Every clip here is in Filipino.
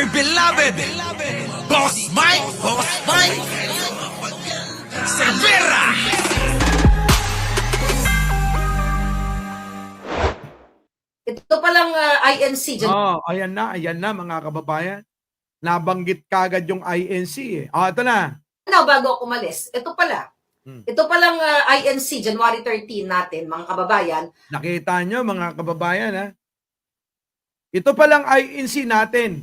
dear beloved, Boss Mike, Cervera! Ito palang INC dyan. Oh, ayan na mga kababayan. Nabanggit kagad yung INC eh. Oh, ito na. Bago ako umalis, ito pala. Ito palang INC, January 13 natin, mga kababayan. Nakita nyo mga kababayan ha. Ito palang INC natin.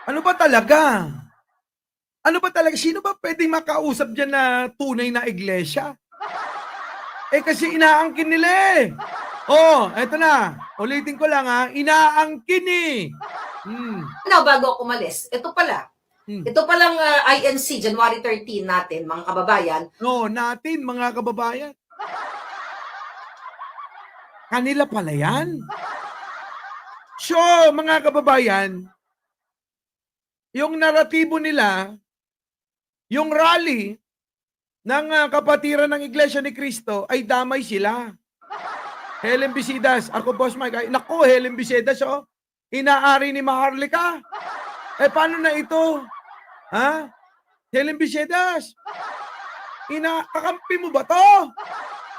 Ano ba talaga? Ano ba talaga? Sino ba pwedeng makausap dyan na tunay na iglesia? Eh kasi inaangkin nila eh. Oh, eto na. Ulitin ko lang ha. Inaangkin eh. Bago ako umalis, ito pala. Ito palang INC, January 13 natin, mga kababayan. No, natin mga kababayan. Kanila pala yan. So, mga kababayan, yung naratibo nila, yung rally ng kapatiran ng Iglesia ni Cristo ay damay sila. Helen Bisidas, ako Boss Mike, ay, naku, Helen Bisidas, oh, inaari ni Maharlika. Eh, paano na ito? Ha? Helen Bisidas, kakampi mo ba to?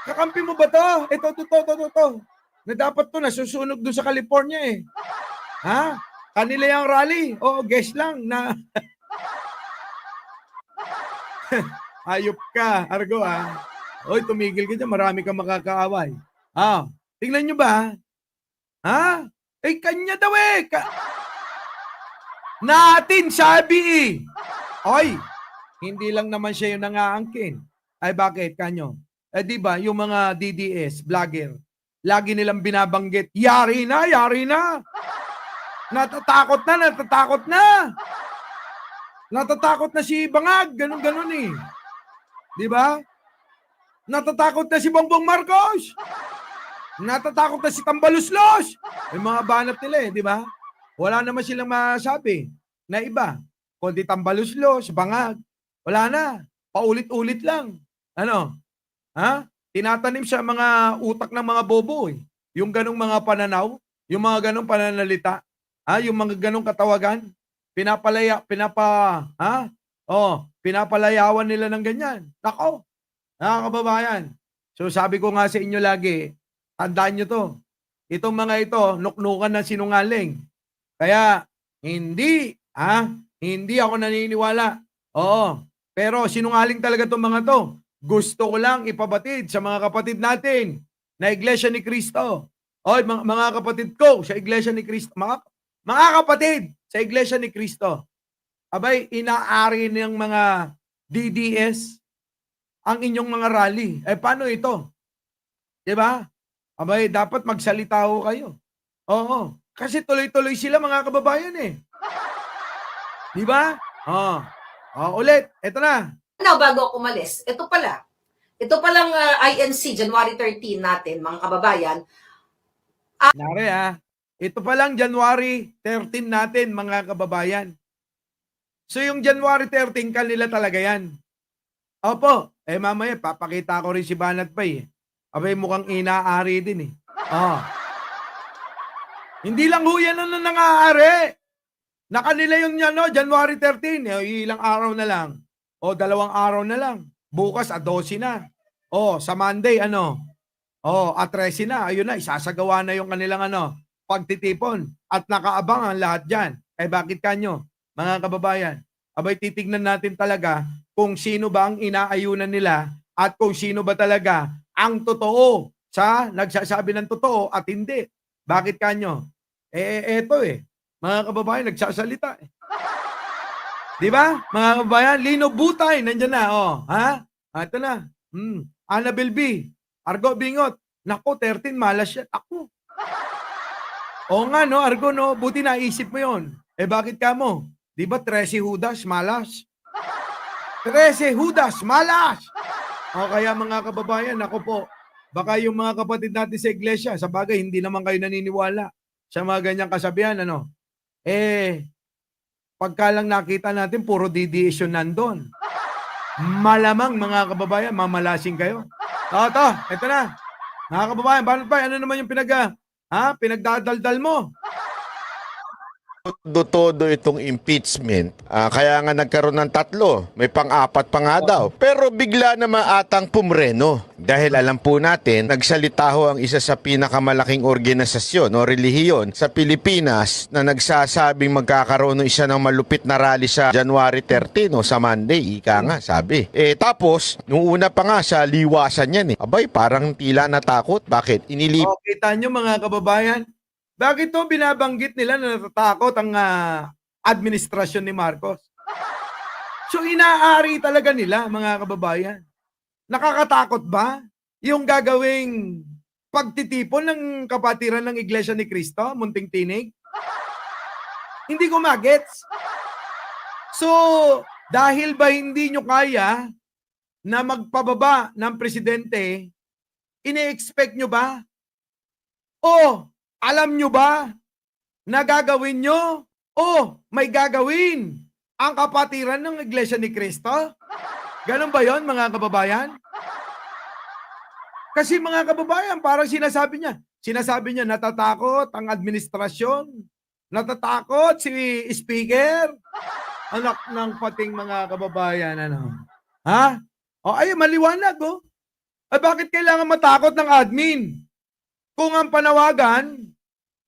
Kakampi mo ba to? Ito. Na dapat to nasusunog doon sa California eh. Ha? Kanila yung rally. Oo, guess lang na ayop ka, Argo ah. Oy, tumigil ka dyan. Marami kang makakaaway. Ah, tingnan nyo ba? Ha? Eh, kanya daw eh. Natin sabi eh. Oy, hindi lang naman siya yung nangaangkin. Ay bakit, kanyo? Eh di ba yung mga DDS, vlogger, lagi nilang binabanggit, yari na. Natatakot na. Natatakot na si Bangag, ganun eh. Di ba? Natatakot na si Bongbong Marcos. Natatakot na si Tambaluslos. Yung mga banat nila eh, di ba? Wala naman silang masabi na iba. Kundi Tambaluslos, Bangag. Wala na. Paulit-ulit lang. Ano? Ha? Tinatanim sa mga utak ng mga bobo eh. Yung ganong mga pananaw, yung mga ganong pananalita, yung mga ganong katawagan, pinapalayawan nila ng ganyan. Nako, mga kababayan. So sabi ko nga sa inyo lagi, tandaan nyo to. Itong mga ito, nuknukan ng sinungaling. Kaya, hindi ako naniniwala. Oo, pero sinungaling talaga itong mga to. Gusto ko lang ipabatid sa mga kapatid natin na Iglesia ni Cristo. Oy, mga kapatid ko sa Iglesia ni Cristo. Mga kapatid sa Iglesia ni Cristo. Abay, inaari ng mga DDS ang inyong mga rally. Eh, paano ito? Diba? Abay, dapat magsalita ho kayo. Oo. Kasi tuloy-tuloy sila mga kababayan eh. Diba? Ulit. Ito na. Bago ako umalis, ito pala. Ito palang INC, January 13 natin, mga kababayan. Nari ito pa lang January 13 natin mga kababayan. So yung January 13 kanila talaga yan. Opo, mamaya papakita ko rin si Banat Pay eh. Abay mukhang inaari din eh. Hindi lang ho yan ang nangaari. Na kanila yung January 13, ilang araw na lang. O 2 araw na lang. Bukas 12 na. Sa Monday at 13 na. Ayun na, isasagawa na yung kanilang pagtitipon. At nakaabang ang lahat dyan. Eh bakit kanyo, mga kababayan? Abay titignan natin talaga kung sino ba ang inaayunan nila at kung sino ba talaga ang totoo sa nagsasabi ng totoo at hindi. Bakit kanyo? Eto mga kababayan nagsasalita eh. Di ba? Mga kababayan, Lino Butay, nandiyan na, ito na. Annabel B. Argo Bingot. Nako, 13, malas yan. Ako. Oo nga, no, Argo, no, buti naisip mo yon. Eh, bakit ka mo? Di ba 13 Judas, malas? 13 Judas, malas! O kaya mga kababayan, ako po, baka yung mga kapatid natin sa iglesia, sa bagay, hindi naman kayo naniniwala sa mga ganyang kasabihan, pagka lang nakita natin, puro DDS yun nandun. Malamang mga kababayan, mamalasing kayo. Ito na. Mga kababayan, paano pa? Ano naman yung pinagdadaldal mo? todo itong impeachment. Kaya nga nagkaroon ng 3, may pang-4 pa nga daw. Pero bigla naman atang pumreno. Dahil alam po natin, nagsalita ho ang isa sa pinakamalaking organisasyon o relihiyon sa Pilipinas na nagsasabing magkakaroon ng isa ng malupit na rally sa January 13 o sa Monday. Ika nga, sabi. Tapos, nung una pa nga sa liwasan yan Abay, parang tila natakot. Bakit? Kita nyo mga kababayan, bakit to binabanggit nila na natatakot ang administrasyon ni Marcos? So inaari talaga nila mga kababayan. Nakakatakot ba yung gagawing pagtitipon ng kapatiran ng Iglesia ni Cristo, Munting Tinig? Hindi ko magets. So, dahil ba hindi nyo kaya na magpababa ng presidente, ine-expect nyo ba? O alam nyo ba na gagawin nyo? O may gagawin ang kapatiran ng Iglesia ni Cristo? Ganun ba yon mga kababayan? Kasi mga kababayan, parang sinasabi niya natatakot ang administrasyon, natatakot si speaker, anak ng pating mga kababayan, Ha? Ay, maliwanag, bakit kailangan matakot ng admin? Kung ang panawagan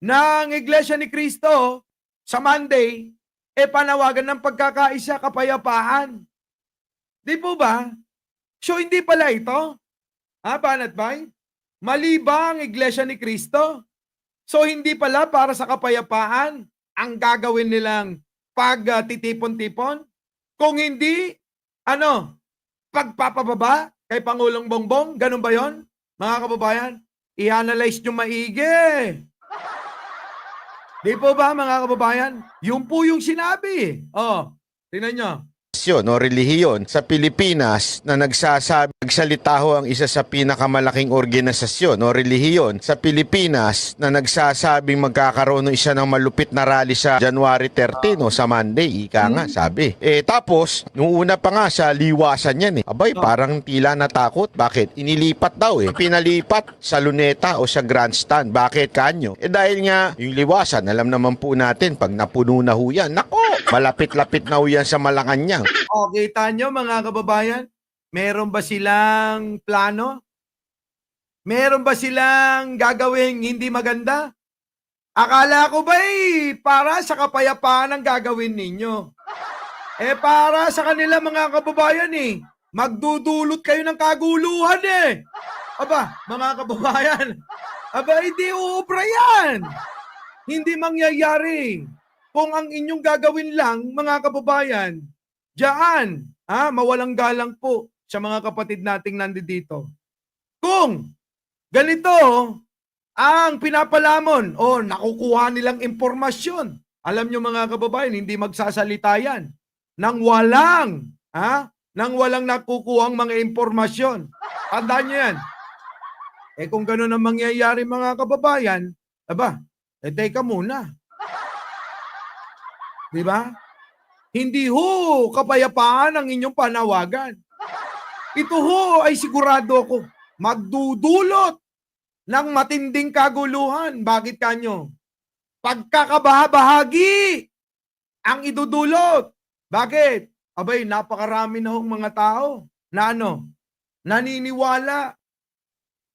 ng Iglesia ni Cristo sa Monday, panawagan ng pagkakaisa, kapayapaan. Di po ba? So, hindi pala ito. Banat bay? Mali ba ang Iglesia ni Cristo? So, hindi pala para sa kapayapaan ang gagawin nilang pagtitipon-tipon? Kung hindi, pagpapababa kay Pangulong Bongbong? Ganun ba yon mga kababayan? I-analyze nyo maigi. Di po ba mga kababayan? Yun po yung sinabi. Tingnan nyo. o relihiyon sa Pilipinas na nagsalita ho ang isa sa pinakamalaking organisasyon o relihiyon sa Pilipinas na nagsasabing magkakaroon ng isa ng malupit na rally sa January 13 o sa Monday. Ika nga, sabi. Tapos, nung una pa nga sa liwasan yan Abay, parang tila natakot. Bakit? Inilipat daw Pinalipat sa Luneta o sa Grandstand. Bakit kanyo? Dahil nga, yung liwasan, alam naman po natin, pag napuno na ho yan, nako, malapit-lapit na ho yan sa Malacanang. Kita nyo mga kababayan, meron ba silang plano? Meron ba silang gagawing hindi maganda? Akala ko ba para sa kapayapaan ang gagawin ninyo? Para sa kanila mga kababayan magdudulot kayo ng kaguluhan Aba, mga kababayan, hindi uubra yan. Hindi mangyayari. Kung ang inyong gagawin lang, mga kababayan, diyan, mawalang galang po sa mga kapatid nating nandito. Kung ganito ang pinapalamon o nakukuha nilang impormasyon, alam nyo mga kababayan, hindi magsasalita yan nang walang nakukuhang mga impormasyon. Tandaan nyo yan. Kung gano'n ang mangyayari mga kababayan, teka muna. Di ba? Hindi ho kapayapaan ang inyong panawagan. Ito ho ay sigurado ako magdudulot ng matinding kaguluhan. Bakit kanyo? Pagkakabahabahagi ang idudulot. Bakit? Abay, napakarami na hong mga tao na naniniwala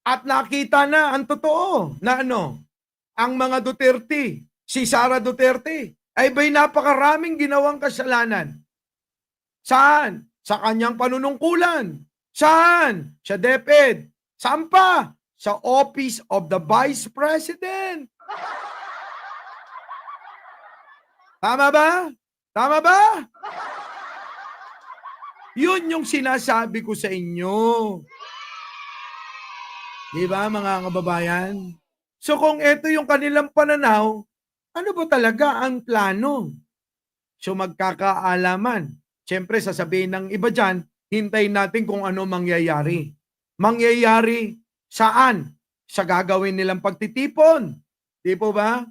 at nakita na ang totoo na ang mga Duterte, si Sara Duterte, ay ba'y napakaraming ginawang kasalanan. Saan? Sa kanyang panunungkulan. Saan? Sa DepEd. Saan pa? Sa Office of the Vice President. Tama ba? Tama ba? Yun yung sinasabi ko sa inyo. Di ba mga kababayan? So kung ito yung kanilang pananaw, ano ba talaga ang plano? So magkakaalaman. Siyempre, sasabihin ng iba dyan, hintayin natin kung ano mangyayari. Mangyayari saan? Sa gagawin nilang pagtitipon. Di po ba?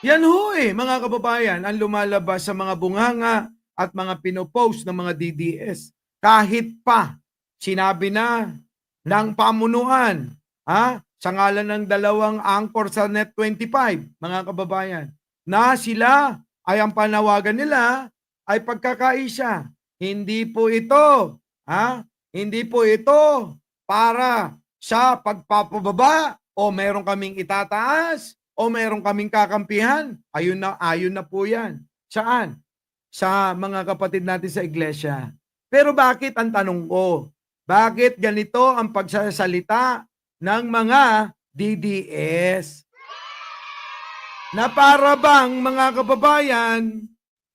Yan ho mga kababayan, ang lumalabas sa mga bunganga at mga pinopost ng mga DDS. Kahit pa, sinabi na ng pamunuan, sa ngalan ng dalawang anchor sa Net25, mga kababayan, na sila ay ang panawagan nila ay pagkakaisa. Hindi po ito, hindi po ito para sa pagpapababa o meron kaming itataas o meron kaming kakampihan. Ayun na po yan. Saan? Sa mga kapatid natin sa iglesia. Pero bakit ang tanong ko? Bakit ganito ang pagsasalita ng mga DDS? Na para bang mga kababayan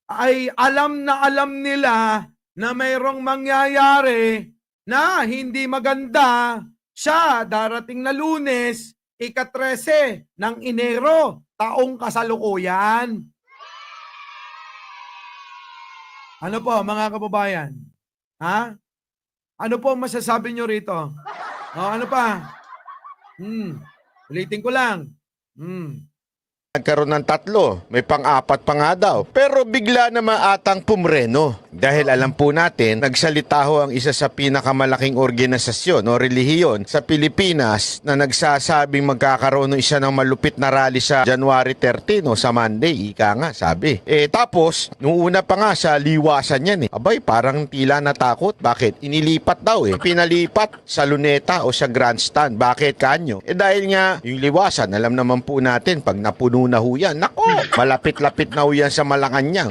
ay alam na alam nila na mayroong mangyayari na hindi maganda sa darating na Lunes, ika-13 ng Enero, taong kasalukuyan. Ano po mga kababayan? Ano po masasabi nyo rito? Ano pa? Ulitin ko lang. Nagkaroon ng 3, may pang-4 pa nga daw. Pero bigla naman atang pumreno. Dahil alam po natin, nagsalita ho ang isa sa pinakamalaking organisasyon o relihiyon sa Pilipinas na nagsasabing magkakaroon ng isa ng malupit na rally sa January 13 o sa Monday, ika nga, sabi. Tapos, nung una pa nga sa liwasan yan Abay, parang tila natakot. Bakit? Inilipat daw Pinalipat sa Luneta o sa Grandstand. Bakit kanyo? Dahil nga, yung liwasan, alam naman po natin, pag napuno na ho yan. Nako, malapit-lapit na ho yan sa Malacanang.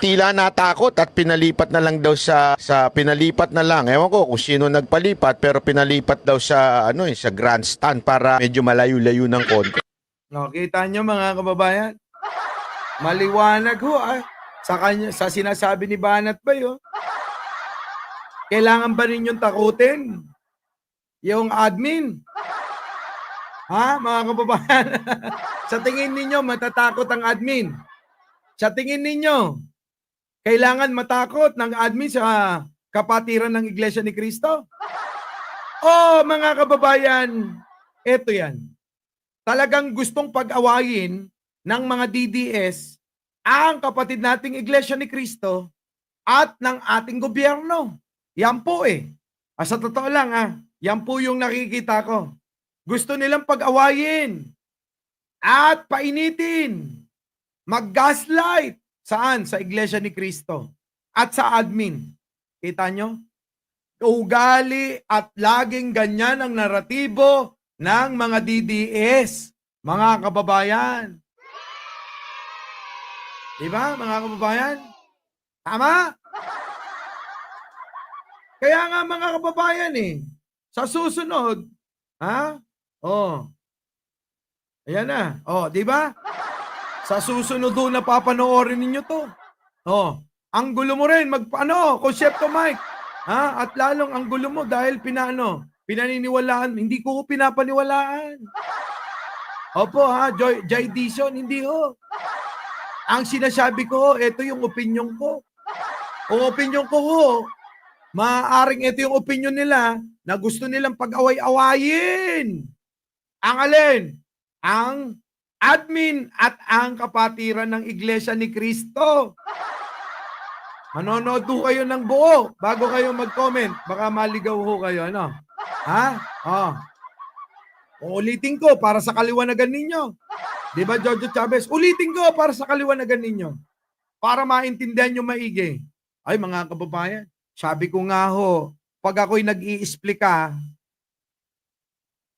Tila natakot at pinalipat na lang daw sa pinalipat na lang. Ewan ko kung sino nagpalipat pero pinalipat daw sa sa grandstand para medyo malayo-layo ng konti. No, kita nyo mga kababayan? Maliwanag ho sa sinasabi ni Banat Bay. Kailangan ba ninyong takutin yung admin? Mga kababayan? Sa tingin ninyo, matatakot ang admin? Sa tingin ninyo, kailangan matakot ng admin sa kapatiran ng Iglesia ni Cristo? Mga kababayan, eto yan. Talagang gustong pag-awayin ng mga DDS ang kapatid nating Iglesia ni Cristo at ng ating gobyerno. Yan po Sa totoo lang yan po yung nakikita ko. Gusto nilang pag-awayin at painitin, mag-gaslight. Saan? Sa Iglesia ni Cristo at sa admin. Kita nyo? Ugali at laging ganyan ang naratibo ng mga DDS, mga kababayan. Diba, mga kababayan? Tama? Kaya nga mga kababayan sa susunod, ayan na. Di ba? Sa susunod doon na papanoorin ninyo to. Ang gulo mo rin, konsepto Mike. At lalong ang gulo mo dahil pinaniniwalaan. Hindi ko pinapaniwalaan. Opo Joy Dison, hindi Ang sinasabi ko, ito yung opinion ko. Kung opinion ko maaaring ito yung opinion nila na gusto nilang pag-away-awayin. Ang alin? Ang admin at ang kapatiran ng Iglesia ni Cristo. Manonood ho kayo ng buo bago kayo mag-comment. Baka maligaw ho kayo, Ulitin ko para sa kaliwanagan ninyo. Di ba, Jojo Chavez? Ulitin ko para sa kaliwanagan ninyo. Para maintindihan nyo maigi. Ay, mga kababayan, sabi ko nga pag ako'y nag-i-explika,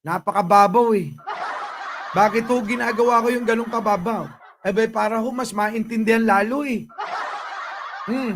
napakababaw Bakit ginagawa ko yung ganong kababaw? Para mas maintindihan lalo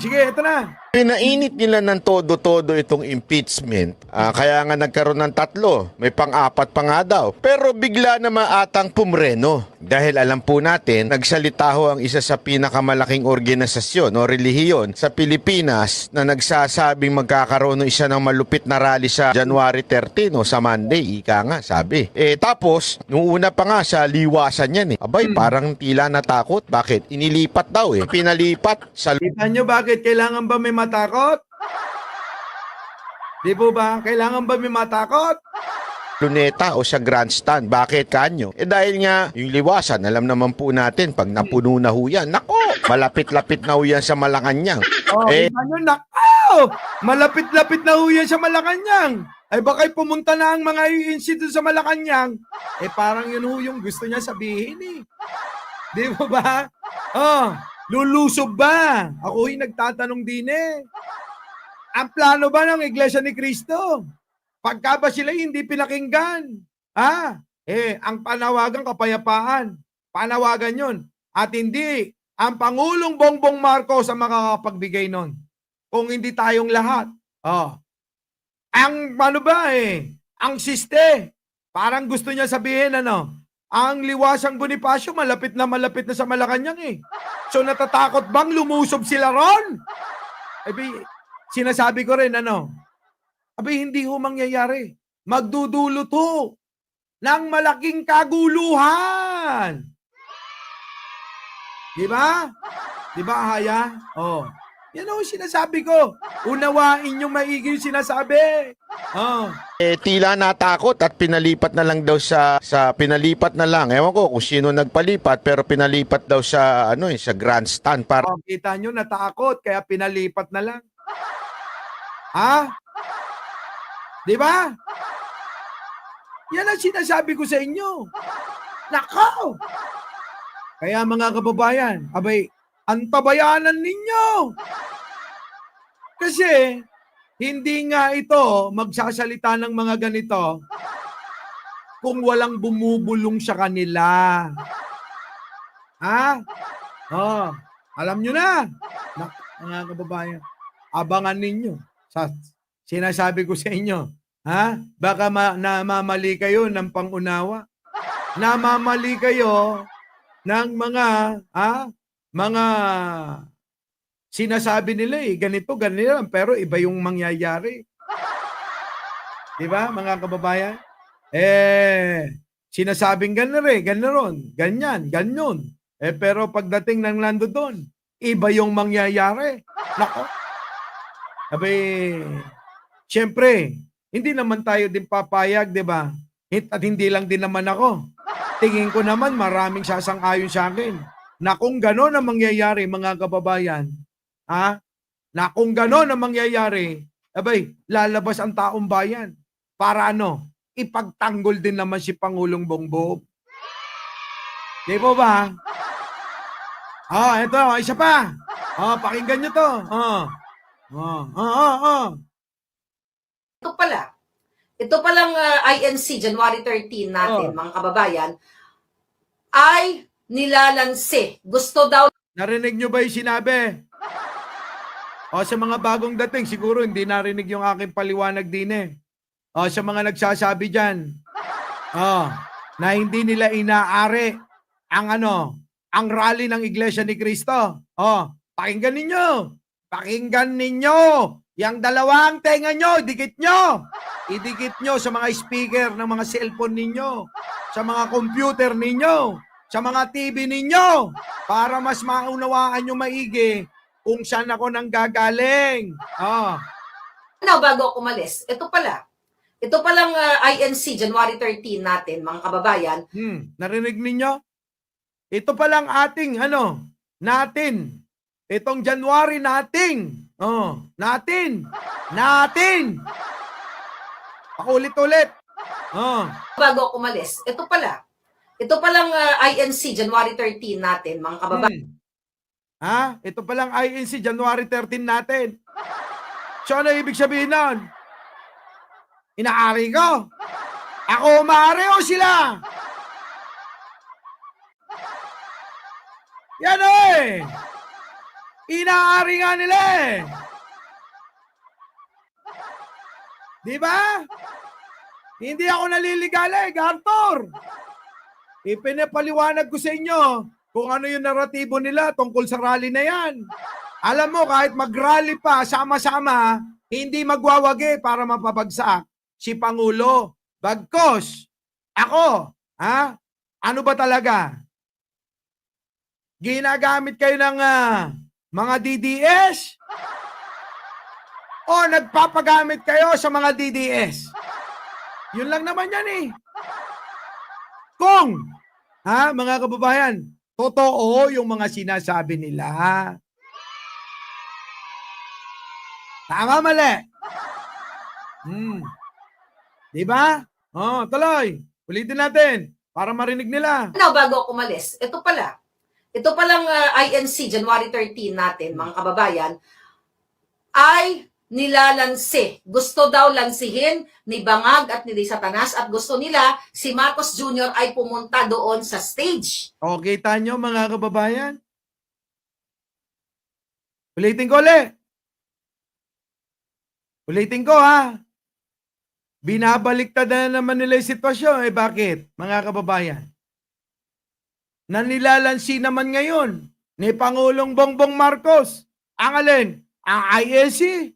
Sige, ito na. Pinainit nila ng todo-todo itong impeachment. Kaya nga nagkaroon ng 3, may pang-4 pa nga daw. Pero bigla naman atang pumreno. Dahil alam po natin, nagsalita ho ang isa sa pinakamalaking organisasyon o relihiyon sa Pilipinas na nagsasabing magkakaroon ng isa ng malupit na rally sa January 13 o sa Monday, ika nga, sabi. Tapos, nung una pa nga sa liwasan yan Abay, parang tila natakot. Bakit? Inilipat daw Pinalipat sa Kita nyo bakit kailangan ba may matakot? Di po ba? Kailangan ba may matakot? Luneta o sa grandstand. Bakit kanyo? Dahil nga, yung liwasan, alam naman po natin, pag napuno na ho yan, nako, malapit-lapit na ho yan sa Malacanang. Malapit-lapit na ho yan sa Malacanang. Ay baka'y pumunta na ang mga INC doon sa Malacanang. Parang yun ho yung gusto niya sabihin eh. Di ba ba? Lulusob ba? Ako'y nagtatanong din eh. Ang plano ba ng Iglesia ni Cristo? Pagka ba sila hindi pinakinggan? Ang panawagan kapayapaan. Panawagan yun. At hindi ang Pangulong Bongbong Marcos ang makakapagbigay nun. Kung hindi tayong lahat. Ang ano ba ang siste. Parang gusto niya sabihin ang Liwasang Bonifacio malapit na sa Malacanang eh. So natatakot bang lumusob sila ron? Sinasabi ko rin hindi ho mangyayari. Magdudulot ho ng malaking kaguluhan. Di ba? Di ba, Haya? Yan ho sinasabi ko. Unawain yung maigi yung sinasabi. Tila natakot at pinalipat na lang daw sa pinalipat na lang. Ewan ko kung sino nagpalipat pero pinalipat daw sa sa grandstand para Kita nyo natakot kaya pinalipat na lang. Di ba? Yan ang sinasabi ko sa inyo. Nakaw! Kaya mga kababayan, antabayanan ninyo. Kasi, hindi nga ito magsasalita ng mga ganito kung walang bumubulong sa kanila. Alam nyo na. Mga kababayan, abangan ninyo. Sinasabi ko sa inyo, baka namamali kayo ng pangunawa. Namamali kayo ng mga sinasabi nila ganito lang, pero iba yung mangyayari. Di ba, mga kababayan? Sinasabing gano'n, ganyan. Pero pagdating ng lando doon, iba yung mangyayari. Nako. Siyempre, hindi naman tayo din papayag, di ba? At hindi lang din naman ako. Tingin ko naman maraming sasang-ayon sa akin na kung gano'n ang mangyayari, mga kababayan, na kung gano'n ang mangyayari, lalabas ang taong bayan para ipagtanggol din naman si Pangulong Bongbong. Di po ba? Ito, isa pa. Pakinggan nyo to. Ito palang INC, January 13 natin, mga kababayan, ay nilalanse. Gusto daw. Narinig nyo ba yung sinabi? Sa mga bagong dating, siguro hindi narinig yung aking paliwanag din sa mga nagsasabi dyan, na hindi nila inaari ang rally ng Iglesia ni Cristo. Pakinggan ninyo. Yang dalawang tenga nyo, idikit nyo sa mga speaker ng mga cellphone ninyo, sa mga computer ninyo, sa mga TV ninyo, para mas maunawaan nyo maigi kung saan ako nang gagaling. Bago ako umalis, ito palang INC, January 13 natin, mga kababayan. Narinig ninyo? Ito palang ating, natin. Itong January natin. Natin. Paulit-ulit. Bago ako umalis, ito palang INC, January 13 natin, mga kababayan. Ito palang INC, January 13 natin. So ano ibig sabihin nun? Inaari ko? Ako umaari o sila? Yan inaari nga nila Di ba? Hindi ako naliligalig, Arthur. Ipinapaliwanag ko sa inyo kung ano yung naratibo nila tungkol sa rally na yan. Alam mo, kahit mag-rally pa, sama-sama, hindi magwawagi para mapabagsak si Pangulo. Bagkos, ako, ano ba talaga? Ginagamit kayo ng mga DDS? O nagpapagamit kayo sa mga DDS? Yun lang naman yan Kung, mga kababayan, totoo yung mga sinasabi nila. Tama, mali? Di ba? Tuloy. Ulitin natin para marinig nila. Bago ako umalis, ito palang INC, January 13 natin, mga kababayan, ay nilalansi. Gusto daw lansihin ni Bangag at ni Satanas at gusto nila si Marcos Jr. ay pumunta doon sa stage. O, kita nyo mga kababayan? Ulitin ko ulit. Ulitin ko ha. Binabaliktad na naman nila yung sitwasyon. Bakit, mga kababayan? Nanilalansi naman ngayon ni Pangulong Bongbong Marcos. Ang alin? Ang ISC.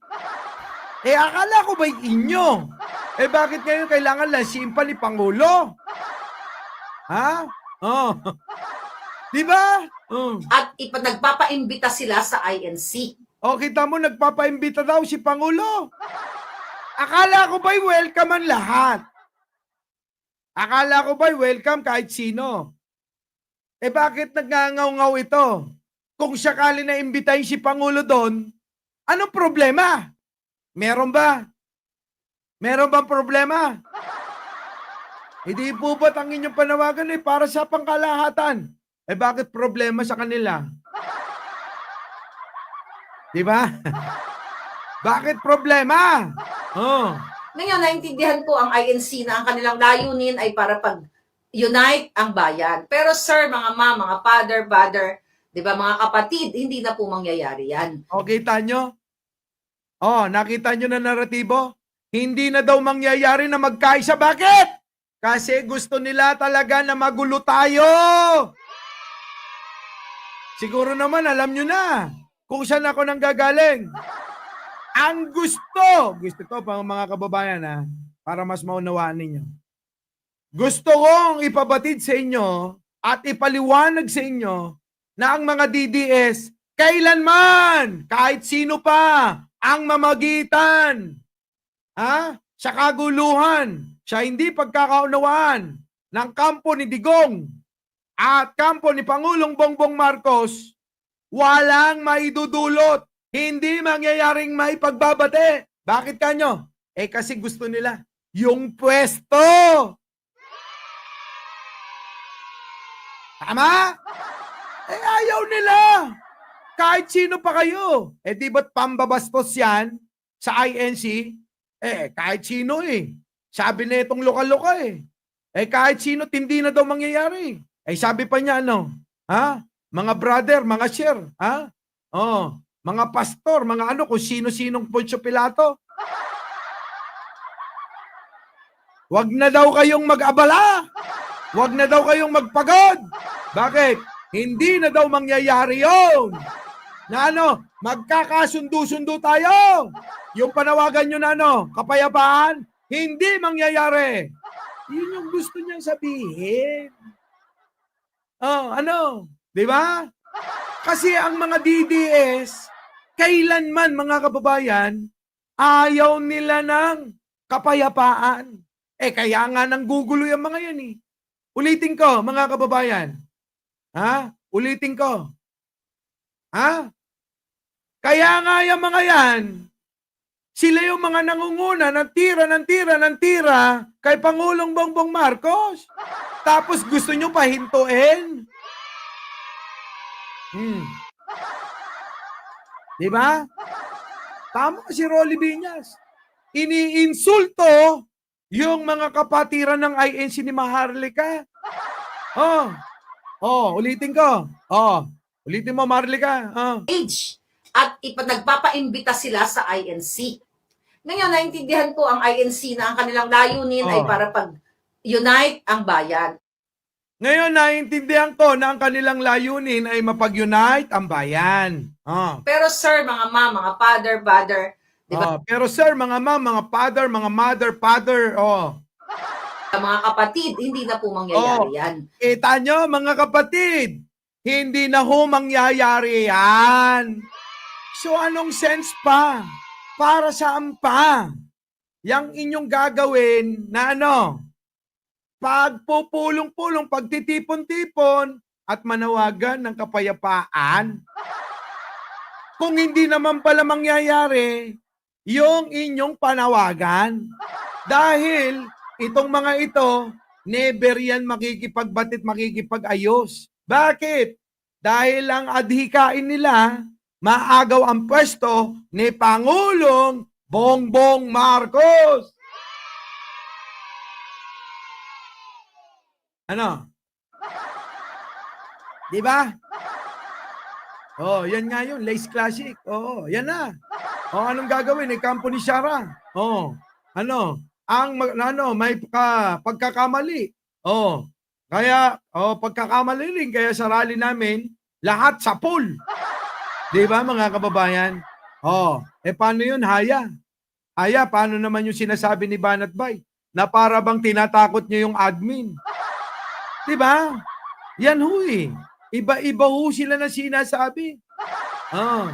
Akala ko ba inyo? Bakit ngayon kailangan lansiin pa ni Pangulo? Ha? Di ba? At nagpapaimbita sila sa INC. Kita mo, nagpapaimbita daw si Pangulo. Akala ko ba'y welcome ang lahat? Akala ko ba'y welcome kahit sino? Bakit nagngangaw-ngaw ito? Kung sakali na imbitahin si Pangulo doon, anong problema? Meron ba? Meron bang problema? Hindi po ba't ang inyong panawagan para sa pangkalahatan? Bakit problema sa kanila? Di ba? Bakit problema? Ngayon, naintindihan ko ang INC na ang kanilang layunin ay para pag-unite ang bayan. Pero sir, mga mga father, di ba, mga kapatid, hindi na po mangyayari yan. Kita nyo? Nakita nyo na naratibo? Hindi na daw mangyayari na magkaisa. Bakit? Kasi gusto nila talaga na magulo tayo. Siguro naman, alam nyo na kung saan ako nang gagaling. Ang gusto ko pang mga kababayan para mas maunawaan ninyo. Gusto kong ipabatid sa inyo at ipaliwanag sa inyo na ang mga DDS kailanman, kahit sino pa ang mamagitan sa kaguluhan, sa hindi pagkakaunawaan ng kampo ni Digong at kampo ni Pangulong Bongbong Marcos, walang maidudulot. Hindi mangyayaring may pagbabate. Bakit kanyo? Kasi gusto nila yung pwesto. Tama? Ayaw nila. Kahit sino pa kayo. Di ba't pambabastos yan sa INC? Kahit sino Sabi na itong lokal-lokal kahit sino, hindi na daw mangyayari. Sabi pa niya Mga brother, mga share. Mga pastor, mga kung sino-sinong Poncio Pilato. Wag na daw kayong mag-abala. Wag na daw kayong magpagod. Bakit? Hindi na daw mangyayari yun. Na magkakasundo-sundo tayo. Yung panawagan nyo na kapayapaan, hindi mangyayari. Yun yung gusto niyang sabihin. Di ba? Kasi ang mga DDS, kailanman mga kababayan, ayaw nila ng kapayapaan. Kaya nga nang gugulo yung mga yan Ulitin ko, mga kababayan. Ulitin ko. Kaya nga yung mga yan, sila yung mga nangunguna ng tira kay Pangulong Bongbong Marcos. Tapos gusto nyo pahintuin. Di ba? Tama si Rolly Viñas. Iniinsulto yung mga kapatiran ng INC ni Maharlika. Ulitin ko. Ulitin mo, Maharlika. Age. At nagpapaimbita sila sa INC. Ngayon, naintindihan ko ang INC na ang kanilang layunin ay para pag-unite ang bayan. Ngayon, naiintindihan ko na ang kanilang layunin ay mapag-unite ang bayan. Pero sir, mga mga father, di ba? Pero sir, mga mga father, mga father, Mga kapatid, hindi na po mangyayari yan. Kita nyo, mga kapatid, hindi na ho mangyayari yan. So, anong sense pa? Para saan pa? Yang inyong gagawin na pagpupulong-pulong, pagtitipon-tipon at manawagan ng kapayapaan. Kung hindi naman pala mangyayari, yung inyong panawagan. Dahil itong mga ito, never yan makikipagbatit, makikipag-ayos. Bakit? Dahil ang adhikain nila, maagaw ang pwesto ni Pangulong Bongbong Marcos. Ano? Di ba? Oh, yan nga yun, Lace Classic. Oh, yan na. Oh, anong gagawin? Kampo ni Sara. Oh, ano? May pagkakamali. Oh, kaya, pagkakamali rin. Kaya sa rally namin, lahat sa pool. Di ba, mga kababayan? Oh, paano yun, Haya? Haya, paano naman yung sinasabi ni Banat Bay? Na para bang tinatakot niyo yung admin. Di ba? Yan huy. Iba-iba ho sila na sinasabi. Oh.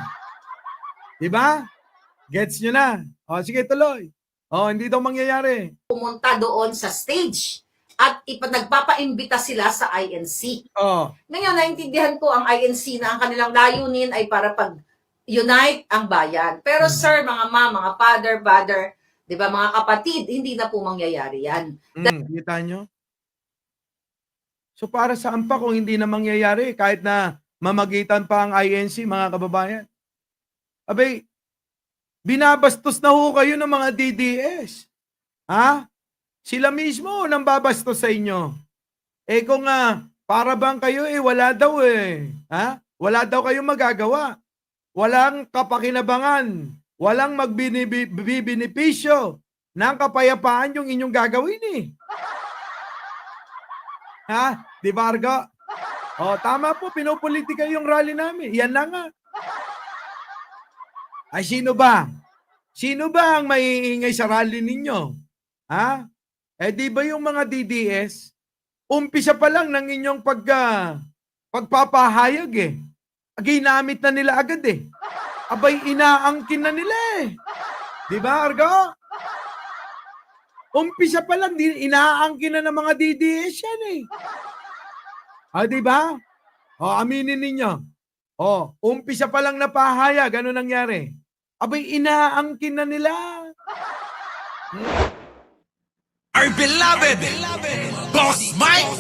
Di ba? Gets nyo na. Oh, sige, tuloy. Oh, hindi daw mangyayari. Pumunta doon sa stage at nagpapaimbita sila sa INC. Oh. Ngayon, naintindihan ko ang INC na ang kanilang layunin ay para pag-unite ang bayan. Pero sir, mga mga father, di ba, mga kapatid, hindi na po mangyayari yan. Kita nyo? So para saan pa kung hindi na mangyayari kahit na mamagitan pa ang INC, mga kababayan? Abay, binabastos na ho kayo ng mga DDS. Ha? Sila mismo nang babastos sa inyo. Kung para bang kayo wala daw Ha? Wala daw kayong magagawa. Walang kapakinabangan. Walang magbibinipisyo ng kapayapaan yung inyong gagawin Ha? Di ba, Argo? Tama po, pinopolitika yung rally namin. Yan na nga. Ay, sino ba? Sino ba ang maiingay sa rally ninyo? Ha? Di ba yung mga DDS, umpisa pa lang ng inyong pagpapahayag ginamit na nila agad Abay, inaangkin na nila Di ba, Argo? Umpisa pa lang, inaangkin na ng mga DDS yan di ba? Aminin ninyo. Umpisa pa lang napahayag, ano nangyari? Abay, inaangkin na nila. Our beloved Boss Mike,